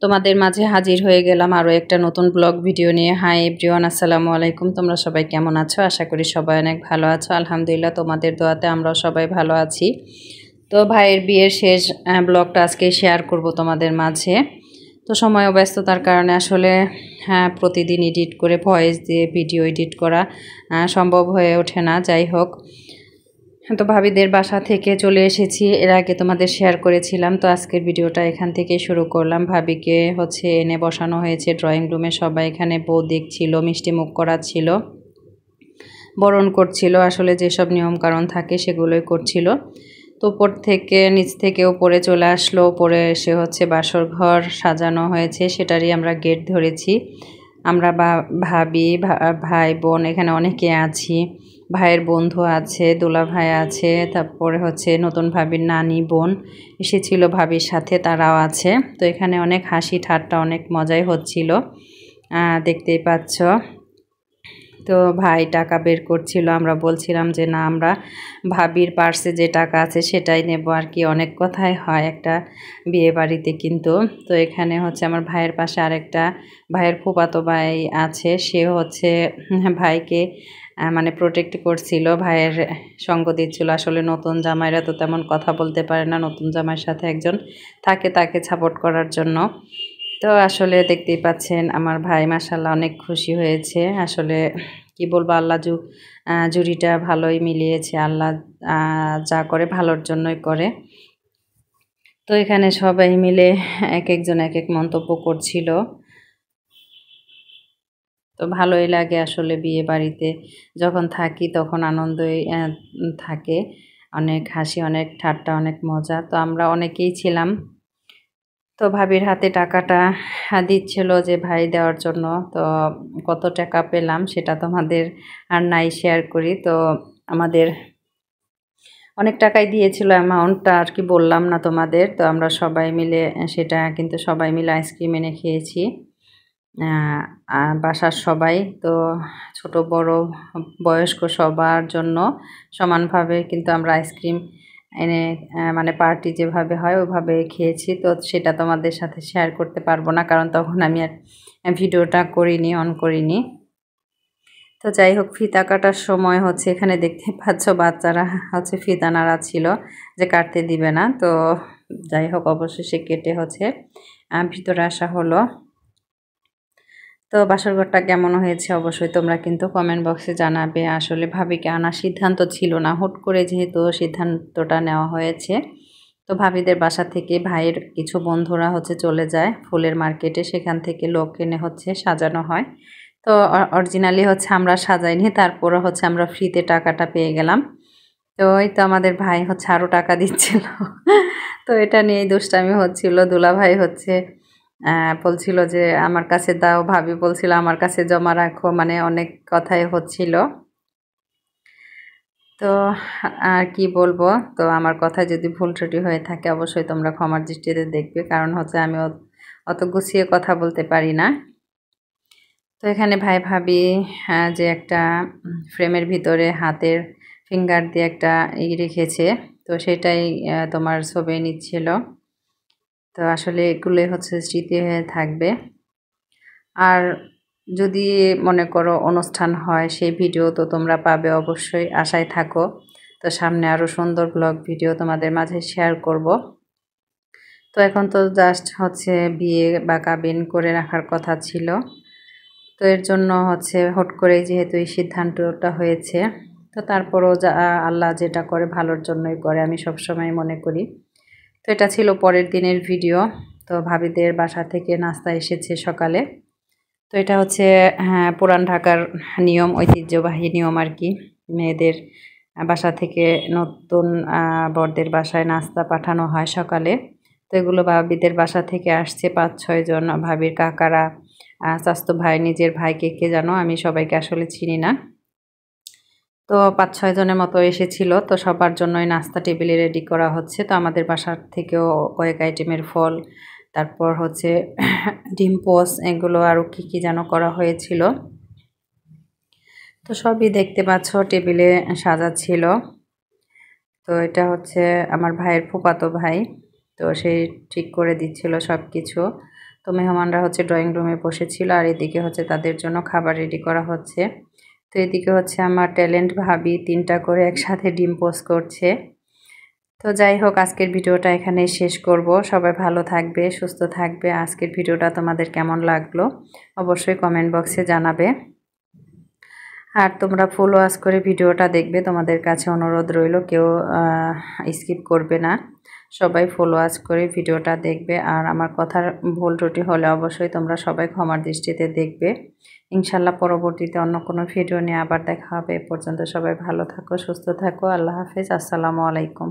তোমাদের মাঝে হাজির হয়ে গেলাম আরও একটা নতুন ব্লগ ভিডিও নিয়ে। হাই এভরিওয়ান, আসসালামু আলাইকুম। তোমরা সবাই কেমন আছো? আশা করি সবাই অনেক ভালো আছো। আলহামদুলিল্লাহ, তোমাদের দোয়াতে আমরাও সবাই ভালো আছি। তো ভাইয়ের বিয়ের শেষ ব্লগটা আজকে শেয়ার করব তোমাদের মাঝে। তো সময় ও ব্যস্ততার কারণে আসলে প্রতিদিন এডিট করে ভয়েস দিয়ে ভিডিও এডিট করা সম্ভব হয়ে ওঠে না। যাই হোক, তো ভাবিদের বাসা থেকে চলে এসেছি, এর আগে তোমাদের শেয়ার করেছিলাম। তো আজকের ভিডিওটা এখান থেকে শুরু করলাম। ভাবিকে এনে বসানো হয়েছে ড্রয়িং রুমে। সবাই এখানে বউ দেখছিল, মিষ্টি মুখ করাচ্ছিল, বরণ করছিল। আসলে যেসব নিয়মকানুন থাকে সেগুলোই করছিল। তো উপর থেকে নিচ থেকে উপরে চলে আসলো। উপরে এসে বাসর ঘর সাজানো হয়েছে, সেটারই আমরা গেট ধরেছি। আমরা ভাবি ভাই বোন এখানে অনেকে আছি। ভাইয়ের বন্ধু আছে, দোলা ভাই আছে, তারপরে নতুন ভাবির নানি বোন এসেছিল ভাবির সাথে, তারাও আছে। তো এখানে অনেক হাসি ঠাট্টা, অনেক মজাই হচ্ছিল, দেখতেই পাচ্ছ। তো ভাই টাকা বের করছিল, আমরা বলছিলাম যে না, আমরা ভাবির পার্সে যে টাকা আছে সেটাই নেব আর কি। অনেক কথাই হয় একটা বিয়ে বাড়িতে কিন্তু। তো এখানে আমার ভাইয়ের পাশে আরেকটা ভাইয়ের ফুফাতো ভাই আছে, সে ভাইকে মানে প্রোটেক্ট করছিল, ভাইয়ের সঙ্গ দিচ্ছিল। আসলে নতুন জামাইরা তো তেমন কথা বলতে পারে না, নতুন জামাইয়ের সাথে একজন থাকে তাকে সাপোর্ট করার জন্য। তো আসলে দেখতেই পাচ্ছেন আমার ভাই মাশাআল্লাহ অনেক খুশি হয়েছে। আসলে কি বলবো, আল্লাহ জুড়িটা ভালোই মিলিয়েছে। আল্লাহ যা করে ভালোর জন্যই করে। তো এখানে সবাই মিলে এক একজন এক এক মন্তব্য করছিল। তো ভালোই লাগে আসলে বিয়ে বাড়িতে যখন থাকি, তখন আনন্দই থাকে, অনেক হাসি, অনেক ঠাট্টা, অনেক মজা। তো আমরা অনেকেই ছিলাম। তো ভাবির হাতে টাকাটা দিচ্ছিল যে ভাই দেওয়ার জন্য। তো কত টাকা পেলাম সেটা তোমাদের আর নাই শেয়ার করি। তো আমাদের অনেক টাকাই দিয়েছিল, অ্যামাউন্টটা আর কি বললাম না তোমাদের। তো আমরা সবাই মিলে সেটা কিন্তু সবাই মিলে আইসক্রিম এনে খেয়েছি, বাসার সবাই। তো ছোট বড় বয়স্ক সবার জন্য সমানভাবে কিন্তু আমরা আইসক্রিম এনে মানে পার্টি যেভাবে হয় ওইভাবে খেয়েছি। তো সেটা তোমাদের সাথে শেয়ার করতে পারবো না, কারণ তখন আমি আর ভিডিওটা করিনি, অন করিনি। তো যাই হোক, ফিতা কাটার সময় এখানে দেখতে পাচ্ছ বাচ্চারা ফিতা নাড়া ছিল যে কাটতে দিবে না। তো যাই হোক, অবশেষে কেটে ভিতরে আসা হলো। তো বাসরঘরটা কেমন হয়েছে অবশ্যই তোমরা কিন্তু কমেন্ট বক্সে জানাবে। আসলে ভাবিকে আনার সিদ্ধান্ত ছিল না, হুট করে যেহেতু সিদ্ধান্তটা নেওয়া হয়েছে। তো ভাবিদের বাসা থেকে ভাইয়ের কিছু বন্ধুরা চলে যায় ফুলের মার্কেটে, সেখান থেকে লোক এনে সাজানো হয়। তো অরিজিনালি আমরা সাজাইনি, তারপরে আমরা ফ্রিতে টাকাটা পেয়ে গেলাম। তো ওই তো আমাদের ভাই আরও টাকা দিচ্ছিল। তো এটা নিয়েই দুষ্টামি হচ্ছিল। দুলা ভাই বলছিল যে আমার কাছে দাও, ভাবি বলছিল আমার কাছে জমা রাখো, মানে অনেক কথাই হচ্ছিল। তো আর কি বলবো, তো আমার কথা যদি ভুল ত্রুটি হয়ে থাকে অবশ্যই তোমরা ক্ষমার দৃষ্টিতে দেখবে, কারণ আমি অত গুছিয়ে কথা বলতে পারি না। তো এখানে ভাই ভাবি যে একটা ফ্রেমের ভিতরে হাতের ফিঙ্গার দিয়ে একটা রেখেছে, তো সেটাই তোমার ছবি নিচ্ছিল। তো আসলে এগুলোই স্মৃতি হয়ে থাকবে। আর যদি মনে করো অনুষ্ঠান হয়, সেই ভিডিও তো তোমরা পাবে অবশ্যই, আশায় থাকো। তো সামনে আরও সুন্দর ব্লগ ভিডিও তোমাদের মাঝে শেয়ার করব। তো এখন তো জাস্ট বিয়ে বা কাবিন করে রাখার কথা ছিল। তো এর জন্য হুট করেই যেহেতু এই সিদ্ধান্তটা হয়েছে, তো তারপরও আল্লাহ যেটা করে ভালোর জন্যই করে, আমি সবসময় মনে করি। তো এটা ছিল পরের দিনের ভিডিও। তো ভাবিদের বাসা থেকে নাস্তা এসেছে সকালে। তো এটা পুরান ঢাকার নিয়ম, ঐতিহ্যবাহী নিয়ম আর কি। মেয়েদের বাসা থেকে নতুন বরদের বাসায় নাস্তা পাঠানো হয় সকালে। তো এগুলো ভাবিদের বাসা থেকে আসছে 5-6 জন ভাবির কাকারা, চাচাতো ভাই, নিজের ভাইকে কে জানো, আমি সবাইকে আসলে চিনি না। তো 5-6 জনের মতো এসেছিল। তো সবার জন্যই নাস্তা টেবিলে রেডি করা হচ্ছে। তো আমাদের বাসার থেকেও কয়েক আইটেমের ফল, তারপর ডিম পোস, এগুলো আরও কী যেন করা হয়েছিল। তো সবই দেখতে পাচ্ছ টেবিলে সাজাচ্ছিল। তো এটা আমার ভাইয়ের ফুফাতো ভাই, তো সেই ঠিক করে দিচ্ছিল সব কিছু। তো তো মেহমানরা হচ্ছে ড্রয়িং রুমে বসেছিল আর এদিকে হচ্ছে তাদের জন্য খাবার রেডি করা হচ্ছে। তো এদিকে হচ্ছে আমার ট্যালেন্ট ভাবি 3টা করে একসাথে ডিম পোস্ট করছে। তো যাই হোক, আজকের ভিডিওটা এখানে শেষ করব। সবাই ভালো থাকবে, সুস্থ থাকবে। আজকের ভিডিওটা তোমাদের কেমন লাগলো অবশ্যই কমেন্ট বক্সে জানাবে। আর তোমরা ফুল ওয়াচ করে ভিডিওটা দেখবে, তোমাদের কাছে অনুরোধ রইল, কেউ স্কিপ করবে না, সবাই ফুল ওয়াচ করে ভিডিওটা দেখবে। আর আমার কথার ভুল ত্রুটি হলে অবশ্যই তোমরা সবাই ক্ষমার দৃষ্টিতে দেখবে। ইনশাল্লাহ পরবর্তীতে অন্য কোনো ভিডিও নিয়ে আবার দেখা হবে। এ পর্যন্ত সবাই ভালো থাকো, সুস্থ থাকো। আল্লাহ হাফেজ, আসসালামু আলাইকুম।